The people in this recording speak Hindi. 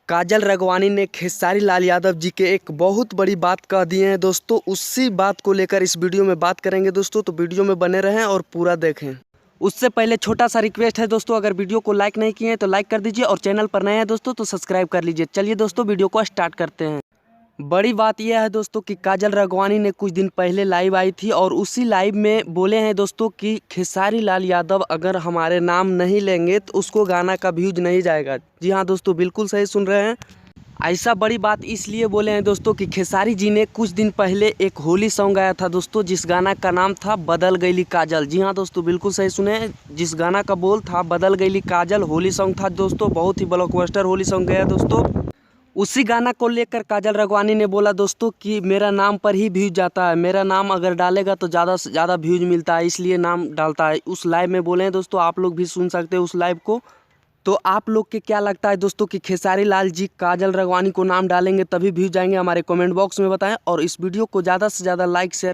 काजल राघवानी ने खेसारी लाल यादव जी के एक बहुत बड़ी बात कह दी है दोस्तों। उसी बात को लेकर इस वीडियो में बात करेंगे दोस्तों, तो वीडियो में बने रहें और पूरा देखें। उससे पहले छोटा सा रिक्वेस्ट है दोस्तों, अगर वीडियो को लाइक नहीं किए हैं तो लाइक कर दीजिए और चैनल पर नए हैं दोस्तों तो सब्सक्राइब कर लीजिए। चलिए दोस्तों वीडियो को स्टार्ट करते हैं। बड़ी बात यह है दोस्तों कि काजल राघवानी ने कुछ दिन पहले लाइव आई थी और उसी लाइव में बोले हैं दोस्तों कि खेसारी लाल यादव अगर हमारे नाम नहीं लेंगे तो उसको गाना का व्यूज नहीं जाएगा। जी हाँ दोस्तों, बिल्कुल सही सुन रहे हैं। ऐसा बड़ी बात इसलिए बोले हैं दोस्तों कि खेसारी जी ने कुछ दिन पहले एक होली सॉन्ग गाया था दोस्तों, जिस गाना का नाम था बदल गईली काजल। जी हाँ दोस्तों, बिल्कुल सही सुने, जिस गाना का बोल था बदल गईली काजल होली सॉन्ग था दोस्तों। बहुत ही ब्लॉकबस्टर होली सॉन्ग गया दोस्तों। उसी गाना को लेकर काजल राघवानी ने बोला दोस्तों कि मेरा नाम पर ही व्यूज जाता है, मेरा नाम अगर डालेगा तो ज़्यादा से ज़्यादा व्यूज मिलता है, इसलिए नाम डालता है। उस लाइव में बोले हैं दोस्तों, आप लोग भी सुन सकते हैं उस लाइव को। तो आप लोग के क्या लगता है दोस्तों कि खेसारी लाल जी काजल राघवानी को नाम डालेंगे तभी व्यूज जाएंगे? हमारे कमेंट बॉक्स में बताएं और इस वीडियो को ज़्यादा से ज़्यादा लाइक शेयर